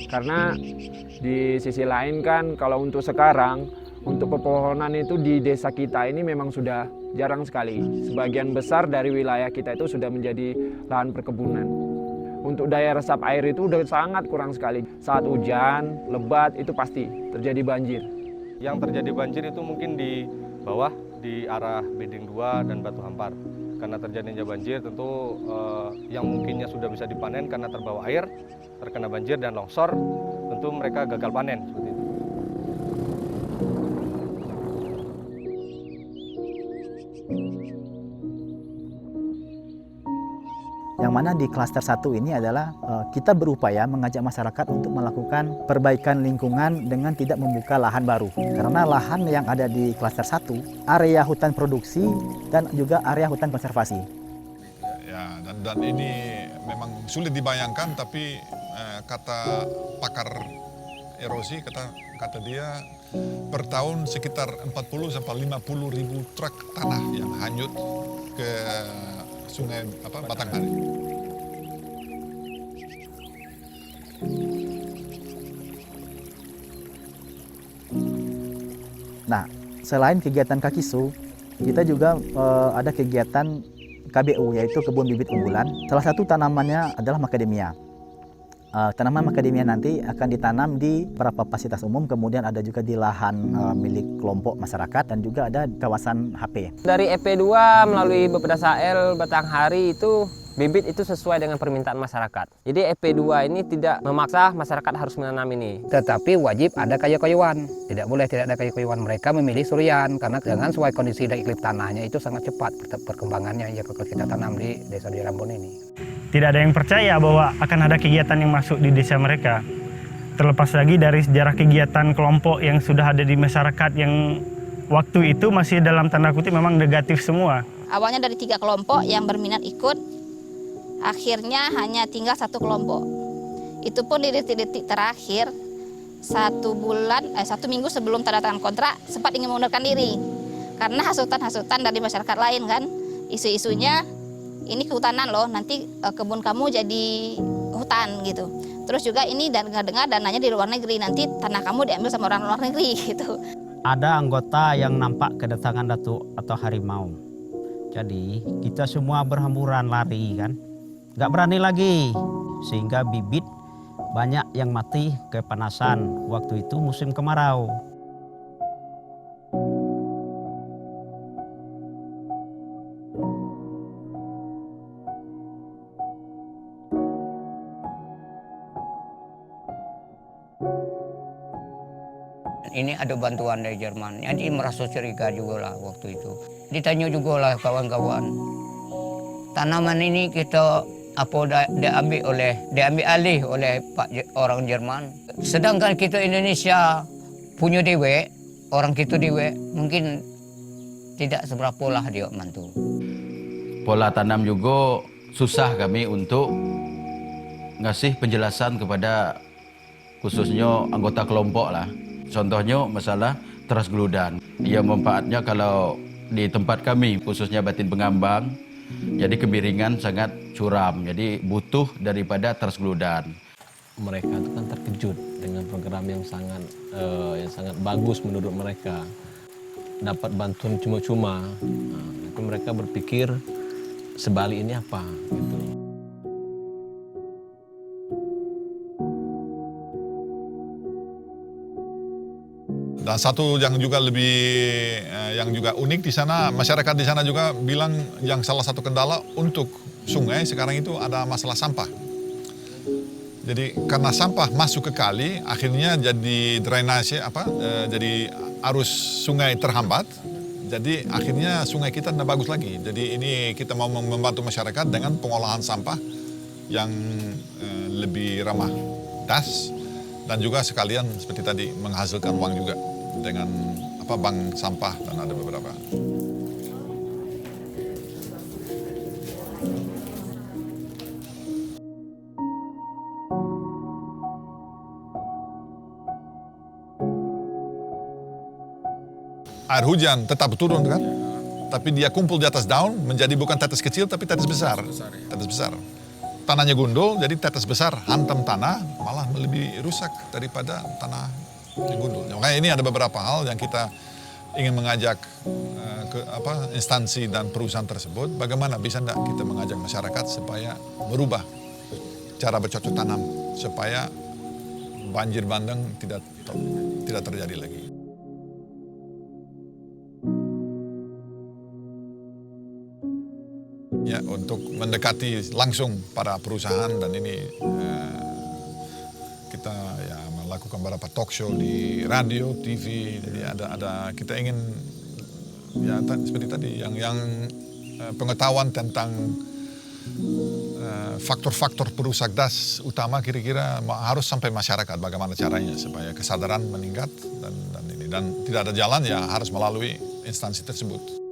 Karena di sisi lain kan kalau untuk sekarang, untuk pepohonan itu di desa kita ini memang sudah jarang sekali. Sebagian besar dari wilayah kita itu sudah menjadi lahan perkebunan. Untuk daya resap air itu udah sangat kurang sekali. Saat hujan, lebat itu pasti terjadi banjir. Yang terjadi banjir itu mungkin di bawah, di arah Beding 2 dan Batu Hampar. Karena terjadinya banjir tentu yang mungkinnya sudah bisa dipanen karena terbawa air, terkena banjir dan longsor, tentu mereka gagal panen seperti itu. Yang mana di klaster 1 ini adalah kita berupaya mengajak masyarakat untuk melakukan perbaikan lingkungan dengan tidak membuka lahan baru. Karena lahan yang ada di klaster 1, area hutan produksi dan juga area hutan konservasi. Ya, dan ini memang sulit dibayangkan, tapi kata pakar erosi, kata dia per tahun sekitar 40 sampai 50 ribu truk tanah yang hanyut ke sungai Batanghari. Nah, selain kegiatan Kakisu, kita juga ada kegiatan KBU, yaitu kebun bibit unggulan. Salah satu tanamannya adalah macadamia. Tanaman macadamia nanti akan ditanam di beberapa fasilitas umum, kemudian ada juga di lahan milik kelompok masyarakat dan juga ada kawasan HP. Dari EP2 melalui Bapeda L Batanghari itu bibit itu sesuai dengan permintaan masyarakat. Jadi EP2 ini tidak memaksa masyarakat harus menanam ini. Tetapi wajib ada kayu-kayuan. Tidak boleh tidak ada kayu-kayuan. Mereka memilih surian karena dengan sesuai kondisi dan iklim tanahnya itu sangat cepat perkembangannya ya kalau kita tanam di desa di Rambon ini. Tidak ada yang percaya bahwa akan ada kegiatan yang masuk di desa mereka. Terlepas lagi dari sejarah kegiatan kelompok yang sudah ada di masyarakat yang waktu itu masih dalam tanda kutip memang negatif semua. Awalnya dari 3 kelompok yang berminat ikut, akhirnya hanya tinggal 1 kelompok. Itu pun di detik-detik terakhir, 1 minggu sebelum tanda tangan kontrak, sempat ingin mengundurkan diri. Karena hasutan-hasutan dari masyarakat lain kan, isu-isunya, ini kehutanan loh, nanti kebun kamu jadi hutan gitu. Terus juga ini dengar-dengar dananya di luar negeri, nanti tanah kamu diambil sama orang luar negeri gitu. Ada anggota yang nampak kedatangan datuk atau harimau. Jadi kita semua berhamburan lari kan. Nggak berani lagi, sehingga bibit banyak yang mati kepanasan. Waktu itu musim kemarau. Ini ada bantuan dari Jerman, jadi merasa curiga juga lah waktu itu. Ditanya juga lah kawan-kawan, tanaman ini kita diambil alih oleh orang Jerman. Sedangkan kita Indonesia punya dewe, orang kita dewe, mungkin tidak seberapa lah dia mantu. Pola tanam juga susah kami untuk ngasih penjelasan kepada khususnya anggota kelompok lah. Contohnya masalah teras geludan. Dia manfaatnya kalau di tempat kami, khususnya Batin Pengambang, jadi kemiringan sangat curam, jadi butuh daripada teras geludan. Mereka itu kan terkejut dengan program yang sangat bagus menurut mereka. Dapat bantuan cuma-cuma, itu mereka berpikir sebalik ini apa gitu. Dan satu yang juga unik di sana, masyarakat di sana juga bilang yang salah satu kendala untuk sungai sekarang itu ada masalah sampah. Jadi karena sampah masuk ke kali, akhirnya jadi drainase jadi arus sungai terhambat. Jadi akhirnya sungai kita tidak bagus lagi. Jadi ini kita mau membantu masyarakat dengan pengolahan sampah yang lebih ramah das dan juga sekalian seperti tadi menghasilkan uang juga dengan bank sampah dan ada beberapa. Air hujan tetap turun kan, tapi dia kumpul di atas daun menjadi bukan tetes kecil tapi tetes besar. Tetes besar. tanahnya gundul, jadi tetes besar hantam tanah malah lebih rusak daripada tanah yang gundul. Makanya ini ada beberapa hal yang kita ingin mengajak instansi dan perusahaan tersebut, bagaimana bisa enggak kita mengajak masyarakat supaya merubah cara bercocok tanam supaya banjir bandang tidak terjadi lagi. Ya, untuk mendekati langsung para perusahaan, dan ini kita ya melakukan beberapa talk show di radio, TV. Jadi ada kita ingin ya seperti tadi yang pengetahuan tentang faktor-faktor perusak das utama kira-kira harus sampai masyarakat, bagaimana caranya supaya kesadaran meningkat dan tidak ada jalan ya harus melalui instansi tersebut.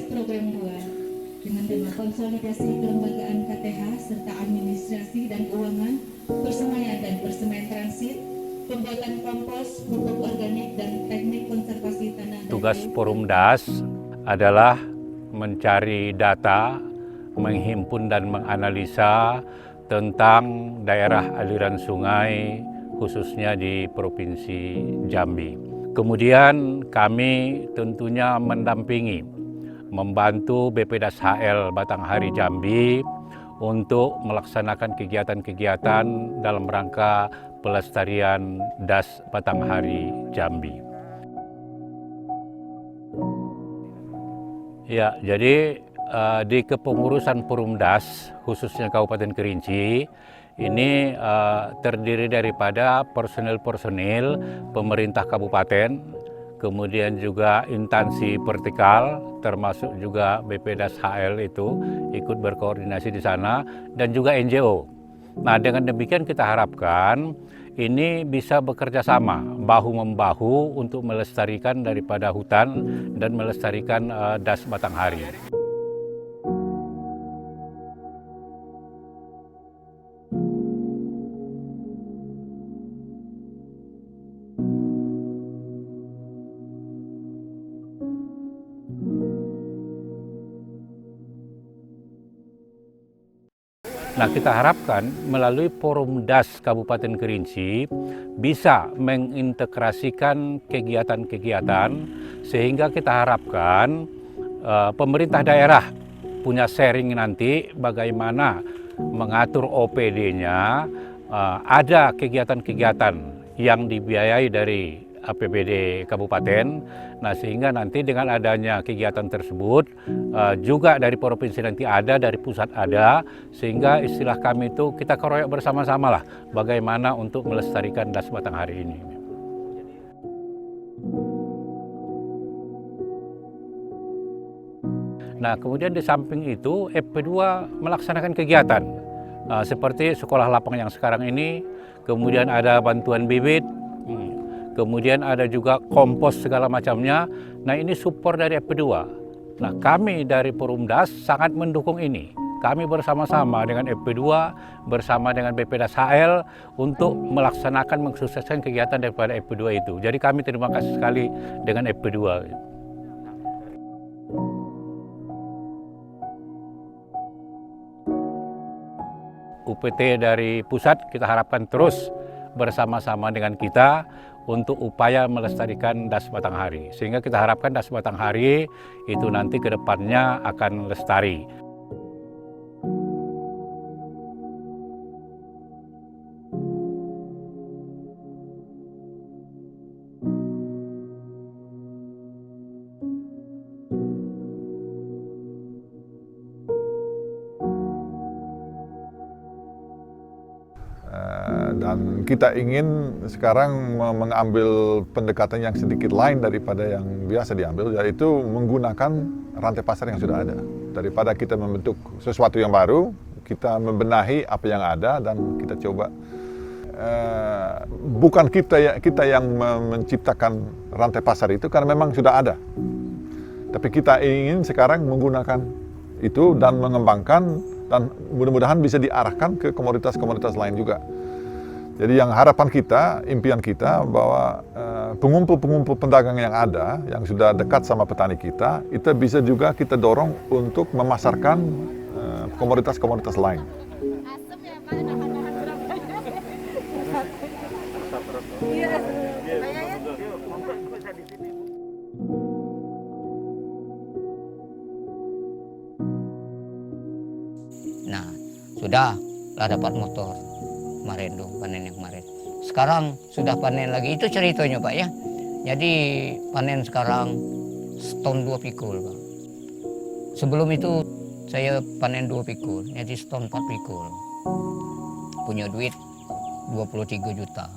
Program 2 dengan tema konsolidasi kelembagaan KTH serta administrasi dan keuangan, persemaian dan persemaian transit, pembuatan kompos, pupuk organik dan teknik konservasi tanah. Tugas Porumdas adalah mencari data, menghimpun dan menganalisa tentang daerah aliran sungai khususnya di Provinsi Jambi. Kemudian kami tentunya mendampingi, membantu BPDAS HL Batanghari Jambi untuk melaksanakan kegiatan-kegiatan dalam rangka pelestarian das Batanghari Jambi. Ya, jadi di kepengurusan Porumdas khususnya Kabupaten Kerinci ini terdiri daripada personil-personil pemerintah kabupaten, kemudian juga instansi vertikal, termasuk juga BPDAS HL itu ikut berkoordinasi di sana, dan juga NGO. Nah, dengan demikian kita harapkan ini bisa bekerja sama, bahu-membahu untuk melestarikan daripada hutan dan melestarikan das Batanghari. Nah, kita harapkan melalui Porumdas Kabupaten Kerinci bisa mengintegrasikan kegiatan-kegiatan sehingga kita harapkan pemerintah daerah punya sharing nanti bagaimana mengatur OPD-nya, ada kegiatan-kegiatan yang dibiayai dari APBD Kabupaten. Nah, sehingga nanti dengan adanya kegiatan tersebut juga dari provinsi nanti ada, dari pusat ada, sehingga istilah kami itu kita keroyok bersama-sama lah bagaimana untuk melestarikan das Batanghari ini. Nah, kemudian di samping itu FP2 melaksanakan kegiatan seperti sekolah lapang yang sekarang ini, kemudian ada bantuan bibit, kemudian ada juga kompos segala macamnya. Nah, ini support dari FP2. Nah, kami dari Porumdas sangat mendukung ini. Kami bersama-sama dengan FP2, bersama dengan BPDAS HL untuk melaksanakan mensukseskan kegiatan daripada FP2 itu. Jadi kami terima kasih sekali dengan FP2. UPT dari pusat kita harapkan terus bersama-sama dengan kita untuk upaya melestarikan das Batanghari. Sehingga kita harapkan das Batanghari itu nanti ke depannya akan lestari. Dan kita ingin sekarang mengambil pendekatan yang sedikit lain daripada yang biasa diambil, yaitu menggunakan rantai pasar yang sudah ada. Daripada kita membentuk sesuatu yang baru, kita membenahi apa yang ada dan kita coba. Bukan kita yang menciptakan rantai pasar itu, karena memang sudah ada. Tapi kita ingin sekarang menggunakan itu dan mengembangkan dan mudah-mudahan bisa diarahkan ke komoditas-komoditas lain juga. Jadi yang harapan kita, impian kita bahwa pengumpul-pengumpul pedagang yang ada, yang sudah dekat sama petani kita, itu bisa juga kita dorong untuk memasarkan komoditas-komoditas lain. Nah, sudah lah dapat motor kemarin dong, panen yang kemarin. Sekarang sudah panen lagi, itu ceritanya Pak ya. Jadi panen sekarang seton 2 pikul Pak. Sebelum itu saya panen 2 pikul, jadi seton 4 pikul. Punya duit 23 juta.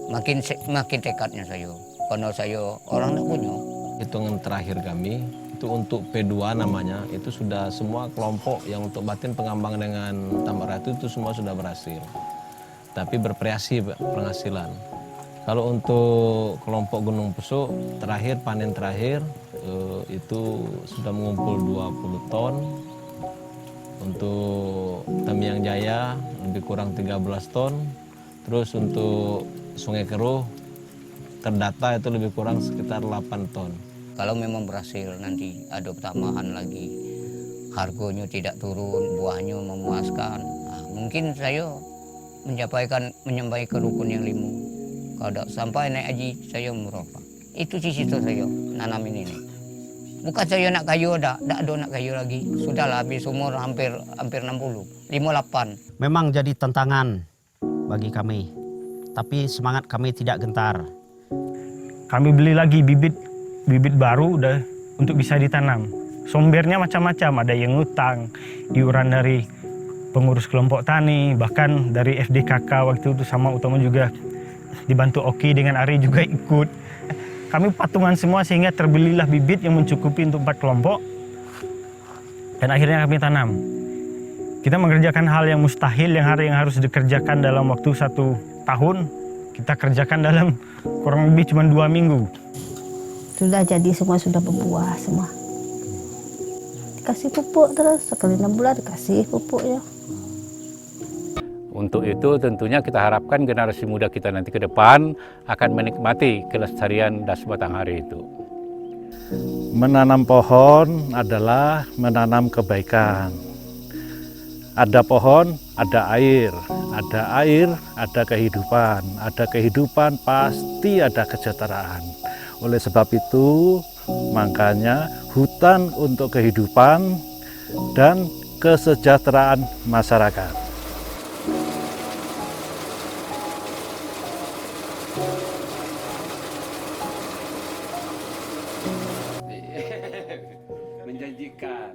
Makin tekadnya saya, karena saya orang tidak punya. Hitungan terakhir kami, itu untuk P2 namanya, itu sudah semua kelompok yang untuk batin pengembangan dengan tambak ratu itu semua sudah berhasil. Tapi bervariasi penghasilan. Kalau untuk kelompok Gunung Pesuk, terakhir panen terakhir itu sudah mengumpul 20 ton. Untuk Tamiang Jaya lebih kurang 13 ton. Terus untuk Sungai Keruh terdata itu lebih kurang sekitar 8 ton. Kalau memang berhasil nanti ada tambahan lagi, harganya tidak turun, buahnya memuaskan, nah, mungkin saya menyampaikan ke rukun yang 5. Kalau tidak sampai naik haji, saya merokok. Itu cita-cita saya nanamin ini. Bukan saya nak kayu, tidak ada nak kayu lagi. Sudahlah habis umur hampir 60, 58. Memang jadi tantangan bagi kami, tapi semangat kami tidak gentar. Kami beli lagi bibit baru udah untuk bisa ditanam. Sumbernya macam-macam, ada yang ngutang, iuran dari pengurus kelompok tani, bahkan dari FDKK waktu itu sama Utama juga dibantu Oki dengan Ari juga ikut. Kami patungan semua sehingga terbelilah bibit yang mencukupi untuk 4 kelompok dan akhirnya kami tanam. Kita mengerjakan hal yang mustahil, yang harus dikerjakan dalam waktu 1 tahun, kita kerjakan dalam kurang lebih cuma 2 minggu. Sudah jadi semua, sudah berbuah semua. Dikasih pupuk terus, sekali 6 bulan dikasih pupuknya. Untuk itu tentunya kita harapkan generasi muda kita nanti ke depan akan menikmati kelestarian das Batanghari itu. Menanam pohon adalah menanam kebaikan. Ada pohon, ada air. Ada air, ada kehidupan. Ada kehidupan, pasti ada kesejahteraan. Oleh sebab itu, makanya hutan untuk kehidupan dan kesejahteraan masyarakat. Menjanjikan.